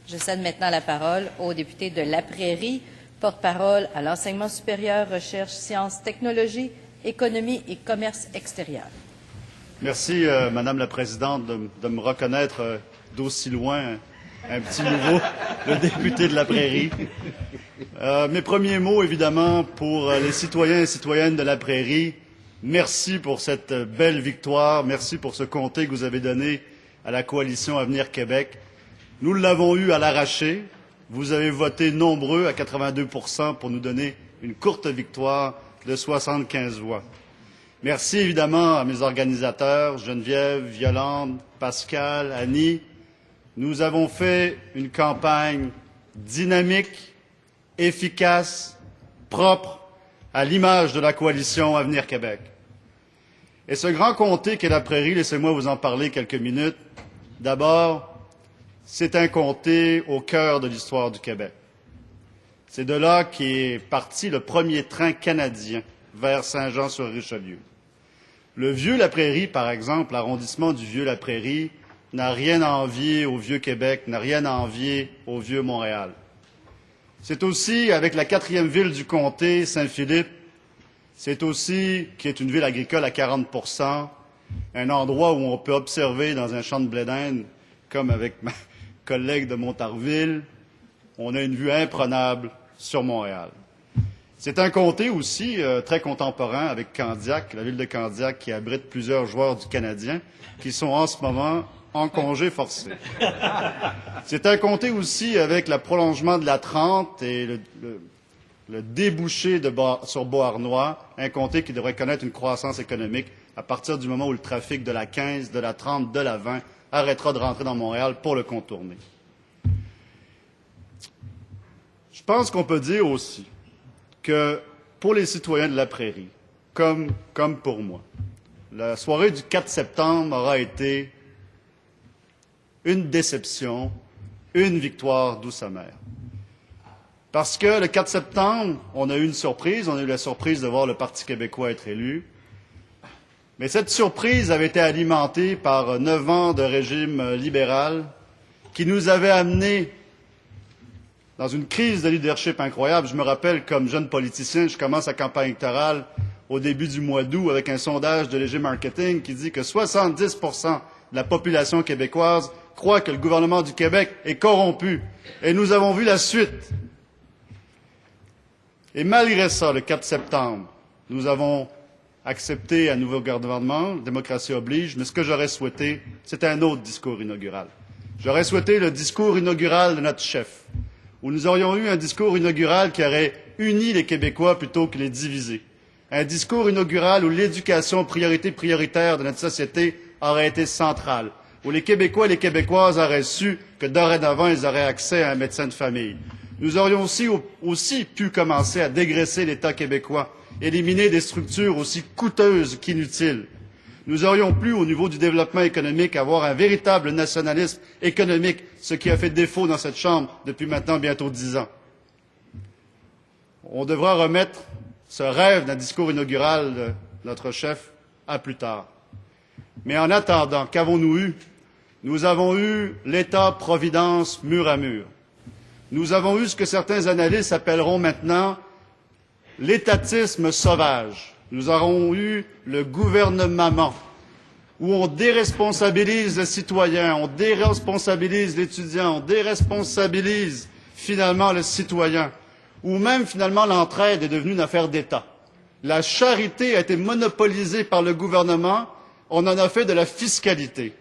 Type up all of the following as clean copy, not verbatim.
Je cède maintenant la parole au député de La Prairie, porte-parole à l'enseignement supérieur, recherche, sciences, technologies, économie et commerce extérieur. Merci, Madame la Présidente, de me reconnaître d'aussi loin, un petit nouveau, le député de La Prairie. Mes premiers mots, évidemment, pour les citoyens et citoyennes de La Prairie. Merci pour cette belle victoire. Merci pour ce comté que vous avez donné à la coalition Avenir Québec. Nous l'avons eu à l'arraché. Vous avez voté nombreux à 82 % pour nous donner une courte victoire de 75 voix. Merci évidemment à mes organisateurs, Geneviève, Yolande, Pascal, Annie. Nous avons fait une campagne dynamique, efficace, propre, à l'image de la coalition Avenir Québec. Et ce grand comté qu'est La Prairie, laissez-moi vous en parler quelques minutes. D'abord, c'est un comté au cœur de l'histoire du Québec. C'est de là qu'est parti le premier train canadien vers Saint-Jean-sur-Richelieu. Le Vieux-La Prairie, par exemple, l'arrondissement du Vieux-La Prairie, n'a rien à envier au Vieux-Québec, n'a rien à envier au Vieux-Montréal. C'est aussi, avec la quatrième ville du comté, Saint-Philippe, c'est aussi, qui est une ville agricole à 40 %, un endroit où on peut observer dans un champ de blé d'Inde, comme avec ma collègue de Montarville, on a une vue imprenable sur Montréal. C'est un comté aussi très contemporain avec Candiac, la ville de Candiac qui abrite plusieurs joueurs du Canadien qui sont en ce moment en congé forcé. C'est un comté aussi avec le prolongement de la 30 et le débouché sur Beauharnois, un comté qui devrait connaître une croissance économique à partir du moment où le trafic de la 15, de la 30, de la 20 arrêtera de rentrer dans Montréal pour le contourner. Je pense qu'on peut dire aussi que pour les citoyens de La Prairie, comme pour moi, la soirée du 4 septembre aura été une déception, une victoire douce amère. Parce que le 4 septembre, on a eu une surprise, on a eu la surprise de voir le Parti québécois être élu. Mais cette surprise avait été alimentée par 9 ans de régime libéral qui nous avait amenés dans une crise de leadership incroyable. Je me rappelle, comme jeune politicien, je commence la campagne électorale au début du mois d'août avec un sondage de Léger Marketing qui dit que 70 % de la population québécoise croit que le gouvernement du Québec est corrompu. Et nous avons vu la suite. Et malgré ça, le 4 septembre, nous avons accepté un nouveau gouvernement, démocratie oblige, mais ce que j'aurais souhaité, c'est un autre discours inaugural. J'aurais souhaité le discours inaugural de notre chef, où nous aurions eu un discours inaugural qui aurait uni les Québécois plutôt que les divisé. Un discours inaugural où l'éducation prioritaire de notre société aurait été centrale, où les Québécois et les Québécoises auraient su que dorénavant, ils auraient accès à un médecin de famille. Nous aurions aussi pu commencer à dégraisser l'État québécois, éliminer des structures aussi coûteuses qu'inutiles. Nous aurions pu, au niveau du développement économique, avoir un véritable nationalisme économique, ce qui a fait défaut dans cette Chambre depuis maintenant bientôt 10 ans. On devra remettre ce rêve d'un discours inaugural de notre chef à plus tard. Mais en attendant, qu'avons-nous eu? Nous avons eu l'État-providence mur à mur. Nous avons eu ce que certains analystes appelleront maintenant l'étatisme sauvage. Nous avons eu le gouvernement où on déresponsabilise le citoyen, on déresponsabilise l'étudiant, on déresponsabilise finalement le citoyen, où même finalement l'entraide est devenue une affaire d'État. La charité a été monopolisée par le gouvernement, on en a fait de la fiscalité.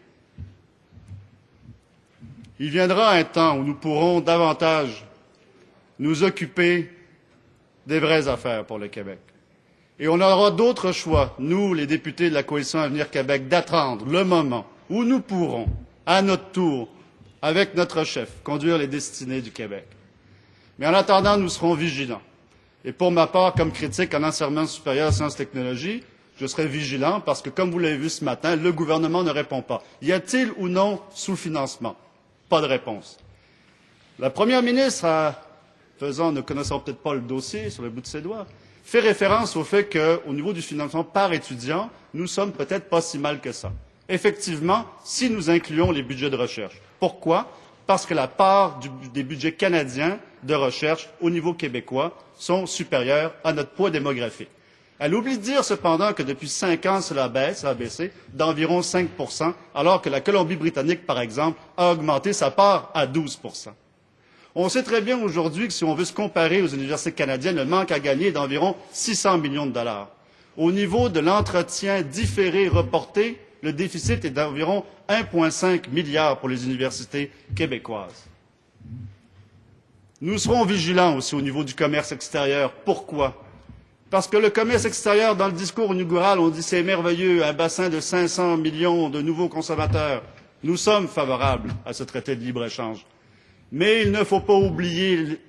Il viendra un temps où nous pourrons davantage nous occuper des vraies affaires pour le Québec. Et on aura d'autres choix, nous, les députés de la Coalition Avenir Québec, d'attendre le moment où nous pourrons, à notre tour, avec notre chef, conduire les destinées du Québec. Mais en attendant, nous serons vigilants. Et pour ma part, comme critique en enseignement supérieur sciences et technologies, je serai vigilant parce que, comme vous l'avez vu ce matin, le gouvernement ne répond pas. Y a-t-il ou non sous-financement? Pas de réponse. La première ministre, ne connaissant peut-être pas le dossier sur le bout de ses doigts, fait référence au fait qu'au niveau du financement par étudiant, nous sommes peut-être pas si mal que ça. Effectivement, si nous incluons les budgets de recherche. Pourquoi? parce que la part des budgets canadiens de recherche au niveau québécois sont supérieurs à notre poids démographique. Elle oublie de dire cependant que depuis 5 ans, cela a baissé d'environ 5 %, alors que la Colombie-Britannique, par exemple, a augmenté sa part à 12 %. On sait très bien aujourd'hui que si on veut se comparer aux universités canadiennes, le manque à gagner est d'environ 600 millions de dollars. Au niveau de l'entretien différé reporté, le déficit est d'environ 1,5 milliard pour les universités québécoises. Nous serons vigilants aussi au niveau du commerce extérieur. Pourquoi? Parce que le commerce extérieur, dans le discours inaugural, on dit c'est merveilleux, un bassin de 500 millions de nouveaux consommateurs. Nous sommes favorables à ce traité de libre-échange. Mais il ne faut pas oublier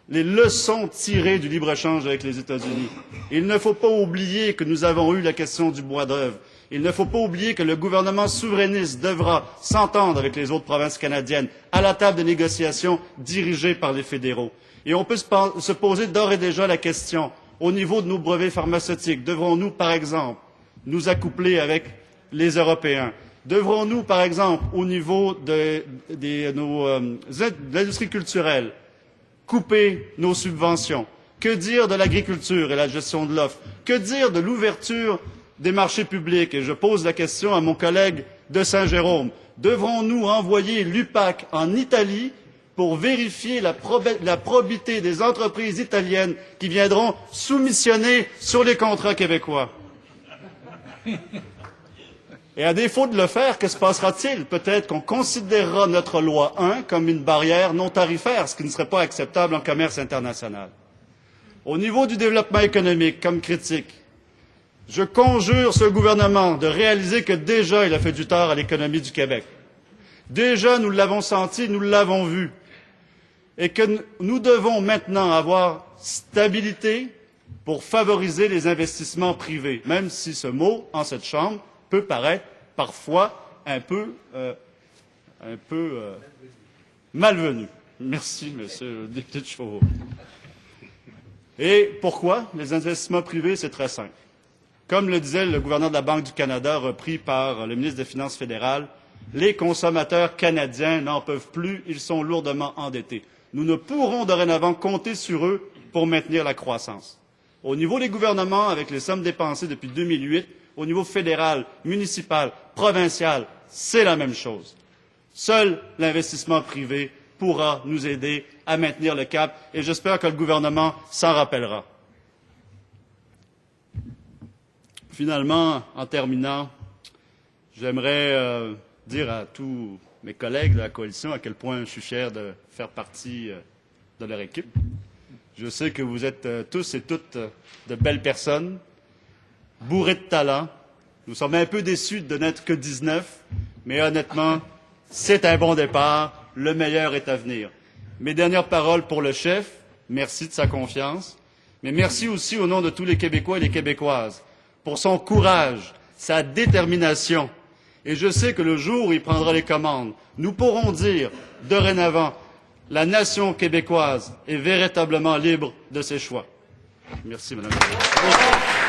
les leçons tirées du libre-échange avec les États-Unis. Il ne faut pas oublier que nous avons eu la question du bois d'œuvre. Il ne faut pas oublier que le gouvernement souverainiste devra s'entendre avec les autres provinces canadiennes à la table de négociations dirigée par les fédéraux. Et on peut se poser d'ores et déjà la question, au niveau de nos brevets pharmaceutiques, devrons-nous, par exemple, nous accoupler avec les Européens? Devrons-nous, par exemple, au niveau de l'industrie culturelle, couper nos subventions? Que dire de l'agriculture et la gestion de l'offre? Que dire de l'ouverture des marchés publics? Et je pose la question à mon collègue de Saint-Jérôme. Devrons-nous envoyer l'UPAC en Italie pour vérifier la probité des entreprises italiennes qui viendront soumissionner sur les contrats québécois? Et à défaut de le faire, que se passera-t-il? Peut-être qu'on considérera notre loi 1 comme une barrière non tarifaire, ce qui ne serait pas acceptable en commerce international. Au niveau du développement économique, comme critique, je conjure ce gouvernement de réaliser que déjà il a fait du tort à l'économie du Québec. Déjà, nous l'avons senti, nous l'avons vu. Et que nous devons maintenant avoir stabilité pour favoriser les investissements privés, même si ce mot, en cette Chambre, peut paraître parfois un peu malvenu. Merci, monsieur le député de Chauveau. Et pourquoi les investissements privés? C'est très simple. Comme le disait le gouverneur de la Banque du Canada, repris par le ministre des Finances fédérales, les consommateurs canadiens n'en peuvent plus, ils sont lourdement endettés. Nous ne pourrons dorénavant compter sur eux pour maintenir la croissance. Au niveau des gouvernements, avec les sommes dépensées depuis 2008, au niveau fédéral, municipal, provincial, c'est la même chose. Seul l'investissement privé pourra nous aider à maintenir le cap et j'espère que le gouvernement s'en rappellera. Finalement, en terminant, j'aimerais dire à tous mes collègues de la coalition à quel point je suis fier de faire partie de leur équipe. Je sais que vous êtes tous et toutes de belles personnes, bourrés de talent. Nous sommes un peu déçus de n'être que 19, mais honnêtement, c'est un bon départ. Le meilleur est à venir. Mes dernières paroles pour le chef, merci de sa confiance, mais merci aussi au nom de tous les Québécois et les Québécoises pour son courage, sa détermination. Et je sais que le jour où il prendra les commandes, nous pourrons dire, dorénavant, la nation québécoise est véritablement libre de ses choix. Merci, Madame la Présidente.